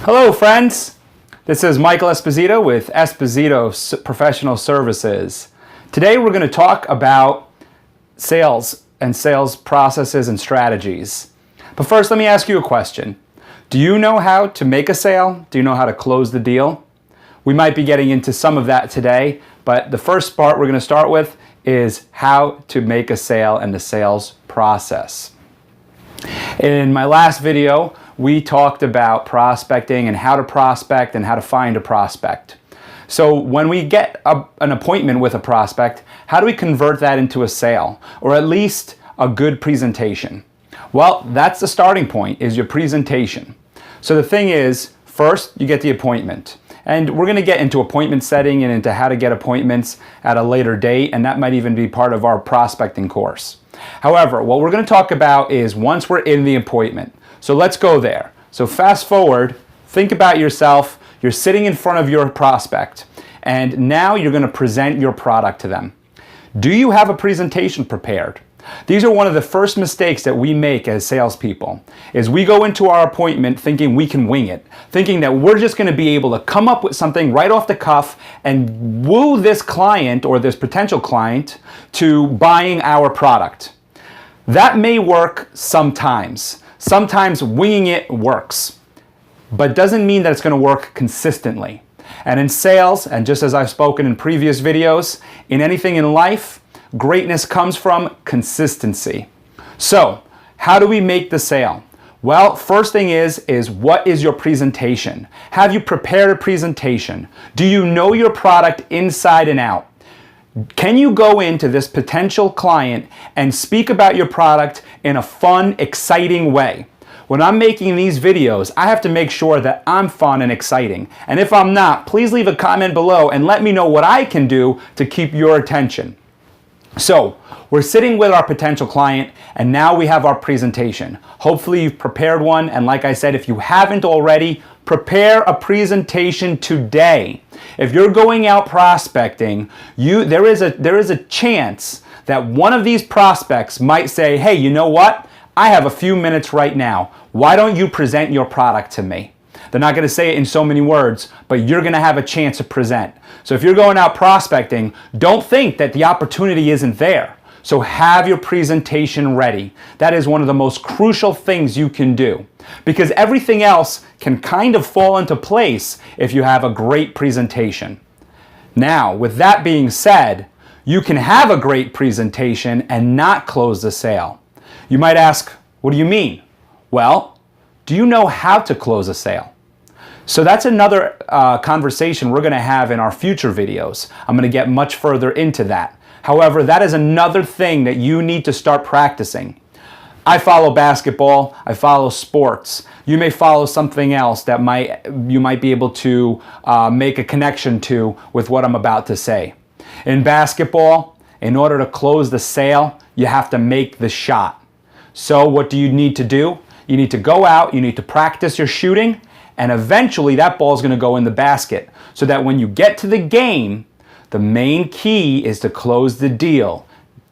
Hello friends, this is Michael Esposito with Esposito Professional Services. Today we're going to talk about sales and sales processes and strategies. But first let me ask you a question. Do you know how to make a sale? Do you know how to close the deal? We might be getting into some of that today, but the first part we're going to start with is how to make a sale and the sales process. In my last video, we talked about prospecting and how to prospect and how to find a prospect. So when we get an appointment with a prospect, how do we convert that into a sale or at least a good presentation? Well, that's the starting point, is your presentation. So the thing is, first you get the appointment. And we're going to get into appointment setting and into how to get appointments at a later date, and that might even be part of our prospecting course. However, what we're going to talk about is once we're in the appointment. So let's go there. So fast forward, think about yourself, you're sitting in front of your prospect, and now you're going to present your product to them. Do you have a presentation prepared? These are one of the first mistakes that we make as salespeople, is we go into our appointment thinking we can wing it, thinking that we're just going to be able to come up with something right off the cuff and woo this client or this potential client to buying our product. That may work sometimes. Sometimes winging it works, but doesn't mean that it's going to work consistently. And in sales, and just as I've spoken in previous videos, in anything in life, greatness comes from consistency. So, how do we make the sale? Well, first thing is what is your presentation? Have you prepared a presentation? Do you know your product inside and out? Can you go into this potential client and speak about your product in a fun, exciting way? When I'm making these videos, I have to make sure that I'm fun and exciting. And if I'm not, please leave a comment below and let me know what I can do to keep your attention. So, we're sitting with our potential client and now we have our presentation. Hopefully you've prepared one, and like I said, if you haven't already, prepare a presentation today. If you're going out prospecting, there is a chance that one of these prospects might say, hey, you know what? I have a few minutes right now. Why don't you present your product to me? They're not going to say it in so many words, but you're going to have a chance to present. So if you're going out prospecting, don't think that the opportunity isn't there. So have your presentation ready. That is one of the most crucial things you can do, because everything else can kind of fall into place if you have a great presentation. Now, with that being said, you can have a great presentation and not close the sale. You might ask, what do you mean? Well, do you know how to close a sale? So that's another conversation we're going to have in our future videos. I'm going to get much further into that. However, that is another thing that you need to start practicing. I follow basketball, I follow sports. You may follow something else that you might be able to make a connection to with what I'm about to say. In basketball, in order to close the sale, you have to make the shot. So what do you need to do? You need to go out, you need to practice your shooting, and eventually that ball is going to go in the basket, so that when you get to the game, the main key is to close the deal,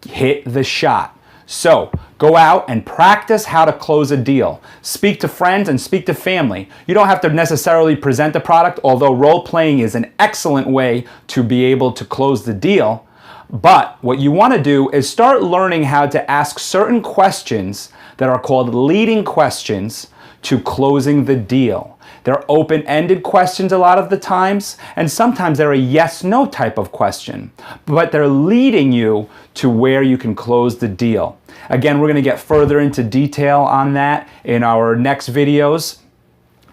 hit the shot. So go out and practice how to close a deal. Speak to friends and speak to family. You don't have to necessarily present the product, although role-playing is an excellent way to be able to close the deal. But what you want to do is start learning how to ask certain questions that are called leading questions to closing the deal. They're open-ended questions a lot of the times, and sometimes they're a yes-no type of question, but they're leading you to where you can close the deal. Again, we're going to get further into detail on that in our next videos,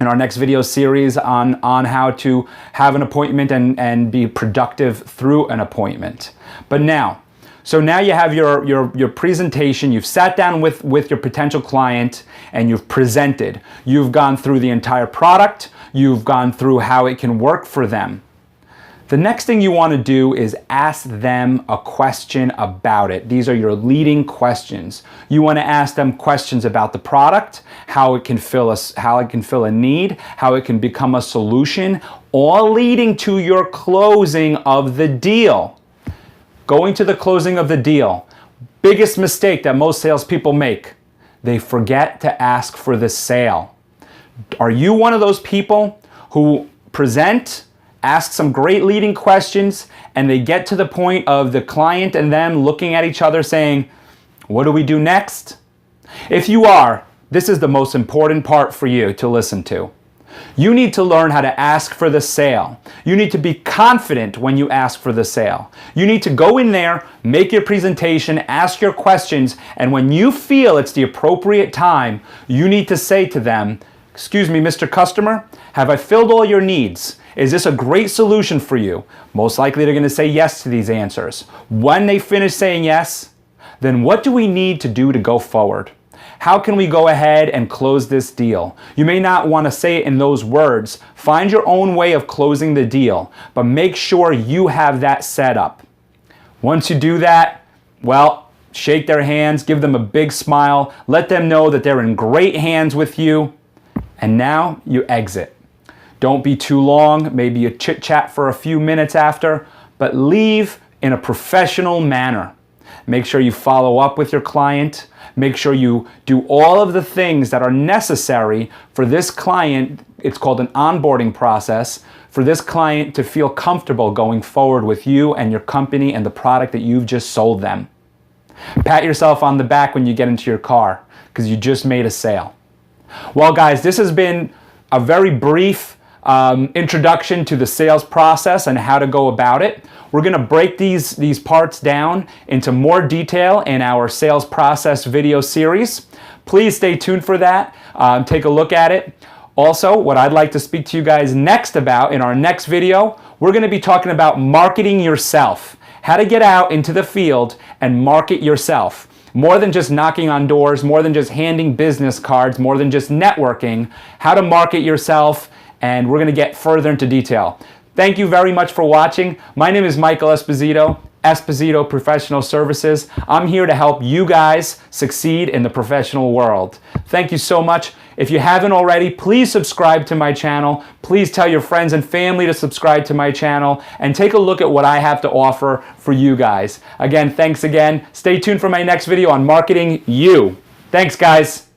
in our next video series on how to have an appointment and be productive through an appointment. But now, so now you have your presentation, you've sat down with your potential client and you've presented. You've gone through the entire product, you've gone through how it can work for them. The next thing you want to do is ask them a question about it. These are your leading questions. You want to ask them questions about the product, how it can fill a need, how it can become a solution, all leading to your closing of the deal. Going to the closing of the deal. Biggest mistake that most salespeople make. They forget to ask for the sale. Are you one of those people who present, ask some great leading questions, and they get to the point of the client and them looking at each other saying, what do we do next? If you are, this is the most important part for you to listen to. You need to learn how to ask for the sale. You need to be confident when you ask for the sale. You need to go in there, make your presentation, ask your questions, and when you feel it's the appropriate time, you need to say to them, excuse me, Mr. Customer, have I filled all your needs? Is this a great solution for you? Most likely they're going to say yes to these answers. When they finish saying yes, then what do we need to do to go forward? How can we go ahead and close this deal? You may not want to say it in those words. Find your own way of closing the deal, but make sure you have that set up. Once you do that, well, shake their hands, give them a big smile, let them know that they're in great hands with you, and now you exit. Don't be too long, maybe a chit chat for a few minutes after, but leave in a professional manner. Make sure you follow up with your client. Make sure you do all of the things that are necessary for this client. It's called an onboarding process for this client to feel comfortable going forward with you and your company and the product that you've just sold them. Pat yourself on the back when you get into your car because you just made a sale. Well, guys, this has been a very brief introduction to the sales process and how to go about it. We're going to break these parts down into more detail in our sales process video series. Please stay tuned for that. Take a look at it. Also, what I'd like to speak to you guys next about in our next video, we're going to be talking about marketing yourself. How to get out into the field and market yourself. More than just knocking on doors, more than just handing business cards, more than just networking. How to market yourself, and we're going to get further into detail. Thank you very much for watching. My name is Michael Esposito, Esposito Professional Services. I'm here to help you guys succeed in the professional world. Thank you so much. If you haven't already, please subscribe to my channel. Please tell your friends and family to subscribe to my channel and take a look at what I have to offer for you guys. Again, thanks again. Stay tuned for my next video on marketing you. Thanks, guys.